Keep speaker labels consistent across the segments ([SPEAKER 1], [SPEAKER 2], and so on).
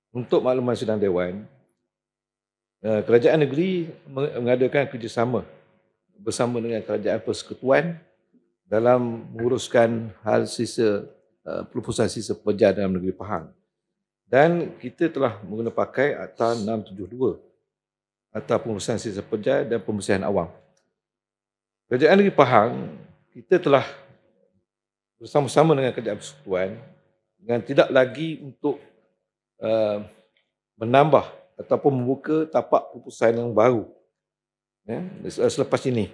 [SPEAKER 1] Untuk makluman sidang Dewan, kerajaan negeri mengadakan kerjasama bersama dengan kerajaan persekutuan dalam menguruskan hal sisa pelupusan sisa pekerja dalam negeri Pahang. Dan kita telah menggunakan pakai Akta 672, Akta Pengurusan Sisa Pekerja dan Pembersihan Awam. Kerajaan negeri Pahang, kita telah bersama-sama dengan kerajaan persekutuan dengan tidak lagi untuk menambah ataupun membuka tapak pelupusan yang baru selepas ini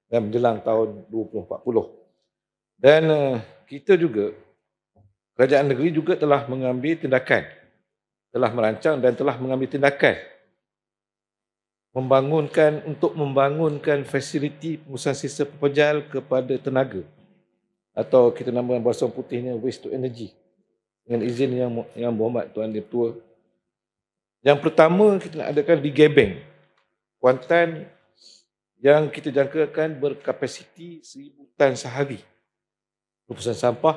[SPEAKER 1] dan menjelang tahun 2040. Dan kita juga, kerajaan negeri juga telah mengambil tindakan, telah merancang dan telah mengambil tindakan membangunkan fasiliti pengurusan sisa pekerja kepada tenaga, atau kita namakan bahasa putihnya waste to energy, dengan izin yang berhormat Tuan Ketua. Yang pertama kita nak adakan di Gebeng, Kuantan, yang kita jangkakan berkapasiti 1000 tan sehari pelupusan sampah.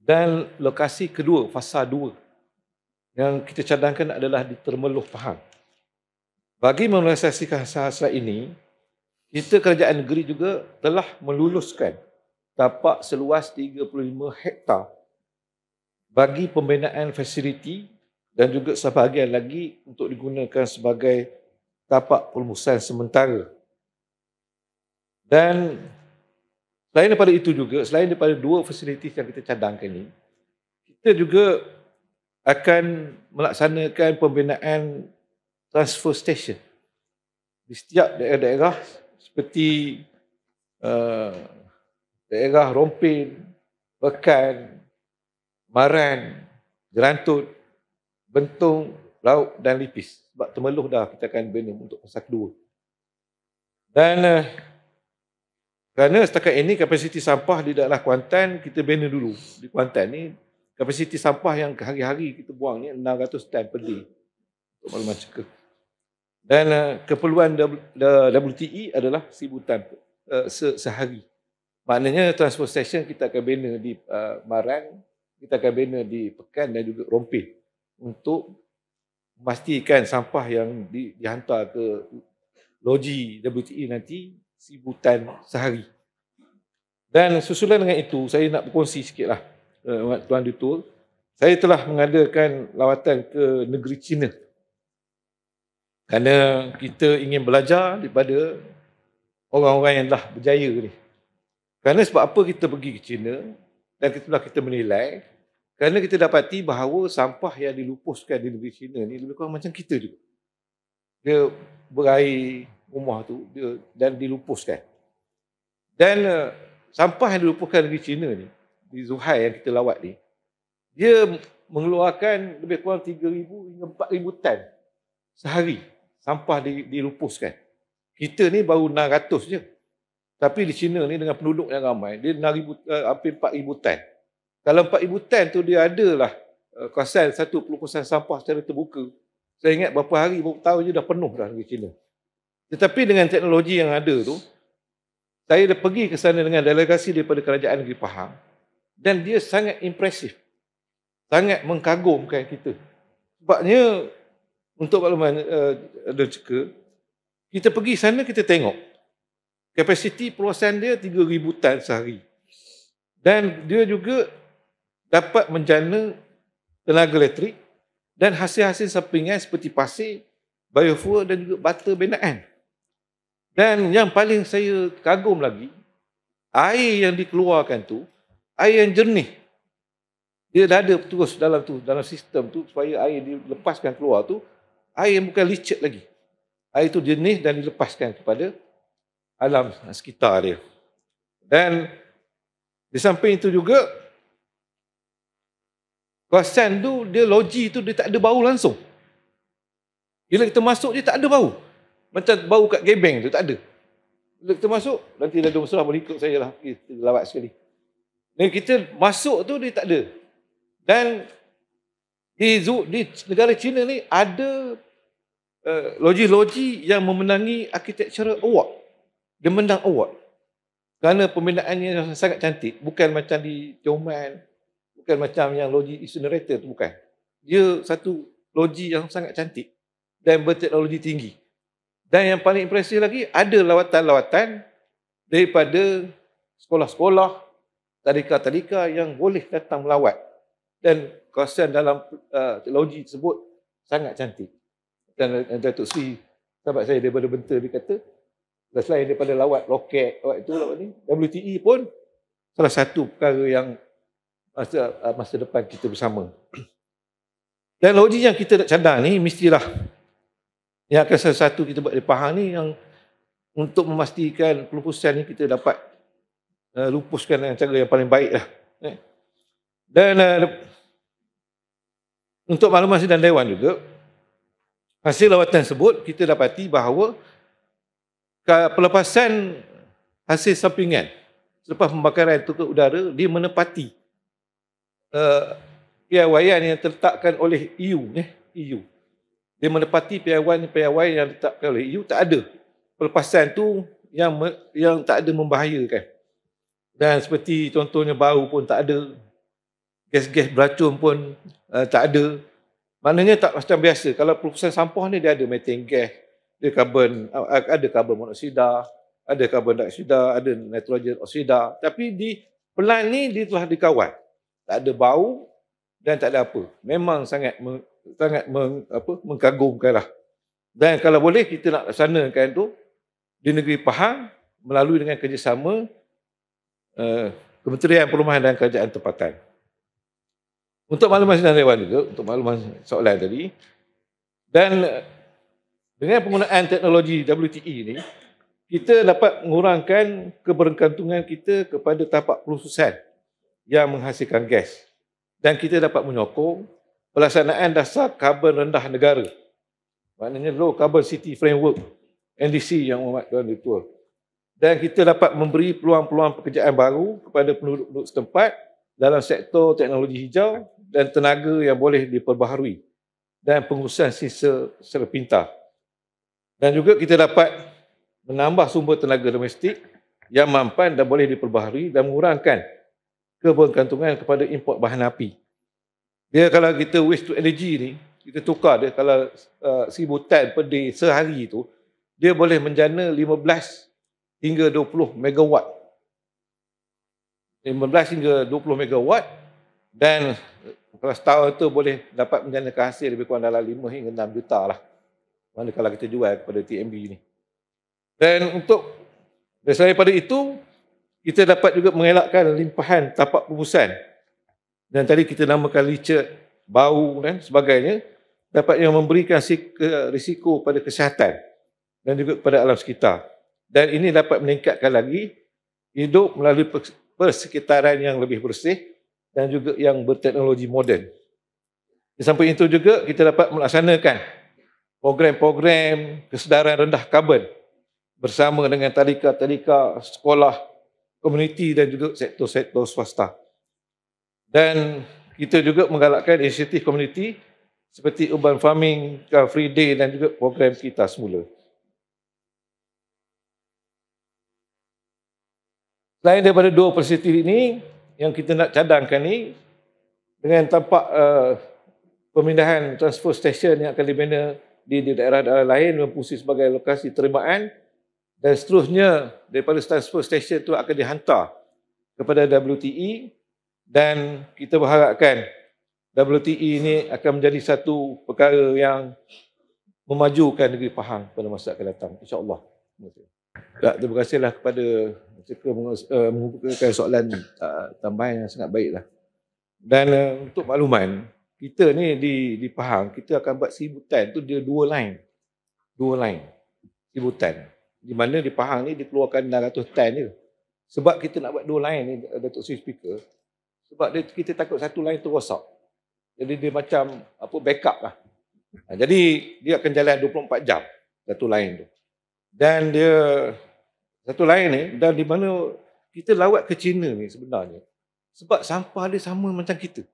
[SPEAKER 1] Dan lokasi kedua, fasa 2, yang kita cadangkan adalah di Termeluh, Pahang. Bagi merealisasikan hal ini, kita kerajaan negeri juga telah meluluskan tapak seluas 35 hektar bagi pembinaan fasiliti dan juga sebahagian lagi untuk digunakan sebagai tapak perumusan sementara. Dan selain daripada itu juga, selain daripada 2 fasiliti yang kita cadangkan ini, kita juga akan melaksanakan pembinaan transfer station di setiap daerah-daerah seperti daerah Rompin, Pekan, Maran, Gerantut, Bentung, Laut dan Lipis. Sebab Temeluh dah kita akan bina untuk fasa kedua. Dan kerana setakat ini kapasiti sampah di daerah Kuantan kita bina dulu. Di Kuantan ni kapasiti sampah yang hari-hari kita buang ni 600 tan per day untuk makluman ceka. Dan keperluan WTE adalah 1000 tan sehari. Maknanya transfer station kita akan bina di Maran, kita akan bina di Pekan dan juga Rompin untuk memastikan sampah yang dihantar ke loji WTE nanti 1000 tan sehari. Dan susulan dengan itu, saya nak berkongsi sikitlah, Tuan Dutul. Saya telah mengadakan lawatan ke negeri China kerana kita ingin belajar daripada orang-orang yang dah berjaya ni. Kerana sebab apa kita pergi ke China dan kita menilai, kerana kita dapati bahawa sampah yang dilupuskan di negeri China ni lebih kurang macam kita juga. Dia berair rumah tu dan dilupuskan. Dan sampah yang dilupuskan di negeri China ni, di Zhuhai yang kita lawat ni, dia mengeluarkan lebih kurang 3,000 hingga 4,000 tan sehari sampah dilupuskan. Kita ni baru 600 je. Tapi di China ni dengan penduduk yang ramai, dia 6,000, hampir 4,000 tan. Kalau 4,000 tan tu dia adalah kawasan satu pelupusan sampah secara terbuka. Saya ingat berapa hari, berapa tahun je dah penuh dah negeri China. Tetapi dengan teknologi yang ada tu, saya dah pergi ke sana dengan delegasi daripada kerajaan negeri Pahang dan dia sangat impresif. Sangat mengagumkan kita. Sebabnya untuk makluman ceka, kita pergi sana kita tengok kapasiti peluasan dia 3,000 tan sehari. Dan dia juga dapat menjana tenaga elektrik dan hasil-hasil sampingan seperti pasir, biofuel dan juga bata binaan. Dan yang paling saya kagum lagi, air yang dikeluarkan tu, air yang jernih. Dia dah ada terus dalam sistem tu supaya air dilepaskan keluar tu, air yang bukan licin lagi. Air itu jernih dan dilepaskan kepada alam sekitar dia. Dan di samping itu juga, kawasan tu, dia loji tu dia tak ada bau langsung. Bila kita masuk dia tak ada bau. Macam bau kat Gebeng tu tak ada. Bila kita masuk, nanti ada masalah boleh ikut saya lah, kita lawat sekali. Dan kita masuk tu dia tak ada. Dan di negara China ni ada loji-loji yang memenangi architectural award. Dia menang award. Kerana pembinaannya sangat cantik. Bukan macam di Tioman, bukan macam yang loji incinerator tu, bukan. Dia satu logi yang sangat cantik dan berteknologi tinggi. Dan yang paling impresif lagi, ada lawatan-lawatan daripada sekolah-sekolah, tadika-tadika yang boleh datang melawat. Dan kawasan dalam teknologi tersebut sangat cantik. Dan Datuk Seri, sahabat saya daripada Benta, dia kata, selain daripada lawat roket, lawat ni, WTE pun salah satu perkara yang masa depan kita bersama. Dan logik yang kita nak cadang ni, mestilah yang akan salah satu kita buat di Pahang ni, yang untuk memastikan pelupusan ni kita dapat lupuskan dengan cara yang paling baik lah. Dan untuk makluman sidang Dewan juga, hasil lawatan tersebut kita dapati bahawa pelepasan hasil sampingan selepas pembakaran tukar udara, dia menepati piawaian yang diletakkan oleh EU. Dia menepati piawaian yang diletakkan oleh EU. Tak ada pelepasan tu yang tak ada membahayakan. Dan seperti contohnya bau pun tak ada, gas-gas beracun pun tak ada. Maknanya tak macam biasa. Kalau pelepasan sampah ni dia ada methane gas, ada karbon monoksida, ada karbon dioksida, ada nitrogen oksida. Tapi di pelan ni dia telah dikawal. Tak ada bau dan tak ada apa. Memang sangat mengagumkan lah. Dan kalau boleh kita nak laksanakan tu di negeri Pahang melalui dengan kerjasama Kementerian Perumahan dan Kerajaan Tempatan. Untuk makluman sidang Dewan juga, untuk makluman soalan tadi, dan dengan penggunaan teknologi WTE ni, kita dapat mengurangkan kebergantungan kita kepada tapak pelususan yang menghasilkan gas. Dan kita dapat menyokong pelaksanaan dasar karbon rendah negara. Maknanya Low Carbon City Framework, NDC yang Muhammad Tuan Ketua. Dan kita dapat memberi peluang-peluang pekerjaan baru kepada penduduk-penduduk setempat dalam sektor teknologi hijau dan tenaga yang boleh diperbaharui dan pengurusan sisa secara pintar. Dan juga kita dapat menambah sumber tenaga domestik yang mampan dan boleh diperbaharui dan mengurangkan kebergantungan kepada import bahan api. Dia kalau kita waste to energy ni, kita tukar dia, kalau 1,000 tan per day sehari tu, dia boleh menjana 15 hingga 20 megawatt. 15 hingga 20 megawatt, dan kalau setahun tu boleh dapat menjanakan hasil lebih kurang dalam 5 hingga 6 juta lah. Mana kalau kita jual kepada TMB ni. Dan selain daripada itu, kita dapat juga mengelakkan limpahan tapak pelupusan. Dan tadi kita namakan licin, bau dan sebagainya, dapatnya memberikan risiko pada kesihatan dan juga kepada alam sekitar. Dan ini dapat meningkatkan lagi hidup melalui persekitaran yang lebih bersih dan juga yang berteknologi moden. Di samping itu juga kita dapat melaksanakan program-program kesedaran rendah karbon bersama dengan tadika-tadika sekolah, komuniti dan juga sektor-sektor swasta. Dan kita juga menggalakkan inisiatif komuniti seperti urban farming, car free day dan juga program kita semula. Selain daripada dua perspektif ini, yang kita nak cadangkan ni, dengan tampak pemindahan transfer station yang akan dibina di daerah-daerah lain berfungsi sebagai lokasi terimaan, dan seterusnya daripada transfer station itu akan dihantar kepada WTE, dan kita berharapkan WTE ini akan menjadi satu perkara yang memajukan negeri Pahang pada masa akan datang, insya-Allah. Terima kasihlah kepada mengumpulkan soalan tambahan yang sangat baiklah. Dan untuk makluman, kita ni di Pahang, kita akan buat 1,000 tan tu dia 2 line. 1,000 tan. Di mana di Pahang ni dikeluarkan 600 tan je. Sebab kita nak buat 2 line ni, Datuk Seri Speaker, sebab kita takut satu line tu rosak. Jadi dia macam backup lah. Jadi dia akan jalan 24 jam satu line tu. Dan dia satu line ni, dan di mana kita lawat ke China ni sebenarnya, sebab sampah dia sama macam kita.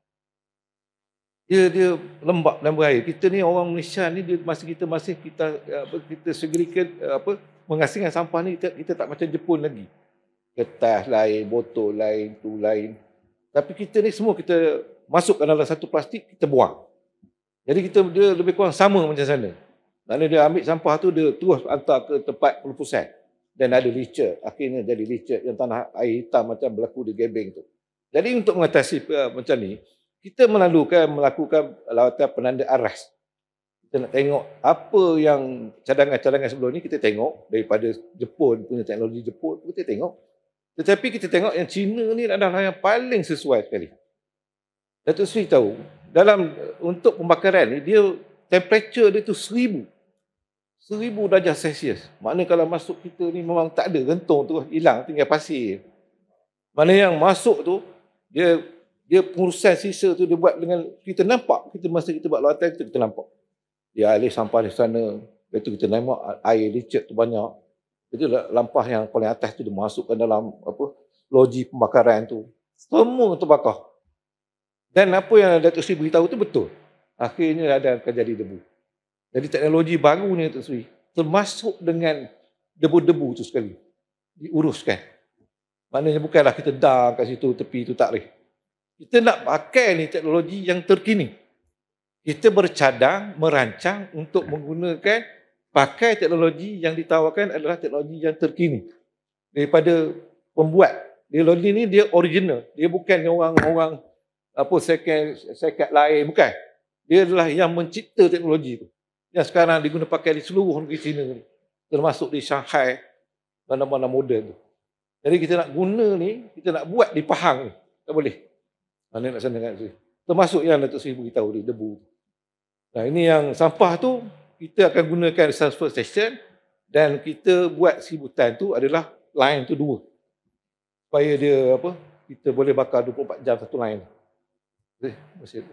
[SPEAKER 1] Dia lembab dan berair. Kita ni orang Malaysia ni, kita segregate mengasingkan sampah ni, kita tak macam Jepun lagi. Kertas lain, botol lain, tu lain. Tapi kita ni semua kita masukkan dalam satu plastik, kita buang. Jadi dia lebih kurang sama macam sana. Maknanya dia ambil sampah tu, dia terus hantar ke tempat pelupusan. Dan ada licin. Akhirnya jadi licin yang tanah air hitam macam berlaku di Gebeng tu. Jadi untuk mengatasi macam ni, kita melakukan lawatan penanda aras. Kita nak tengok apa yang cadangan-cadangan sebelum ni, kita tengok daripada Jepun punya teknologi Jepun, kita tengok. Tetapi kita tengok yang Cina ni adalah yang paling sesuai sekali. Datuk Seri tahu, untuk pembakaran ni, temperature dia tu 1000 darjah Celsius. Maknanya kalau masuk kita ni memang tak ada, gentung tu hilang, tinggal pasir. Maknanya yang masuk tu, dia pengurusan sisa tu dia buat dengan, kita nampak, masa kita buat lawatan kita nampak. Dia alih sampah di sana, lepas tu kita nampak air licin tu banyak. Itu lampah yang paling atas tu dia masukkan dalam loji pembakaran tu. Semua terbakar. Dan apa yang Datuk Seri beritahu tu betul. Akhirnya akan jadi debu. Jadi teknologi baru ni Datuk Seri, termasuk dengan debu-debu tu sekali, diuruskan. Maknanya bukanlah kita dam kat situ, tepi tu tak boleh. Kita nak pakai ni teknologi yang terkini. Kita bercadang, merancang untuk menggunakan, pakai teknologi yang ditawarkan adalah teknologi yang terkini. Daripada pembuat. Teknologi ni dia original. Dia bukan orang-orang sekat lain, bukan. Dia adalah yang mencipta teknologi tu. Yang sekarang digunakan pakai di seluruh negeri China ni. Termasuk di Shanghai, mana-mana moden tu. Jadi kita nak guna ni, kita nak buat di Pahang ni. Tak boleh. Mana nak sana kat sini. Termasuk yang Datuk Seri beritahu di debu. Nah, ini yang sampah tu, kita akan gunakan transfer station dan kita buat sibutan tu adalah line tu 2. Supaya dia kita boleh bakar 24 jam satu line. Terima kasih.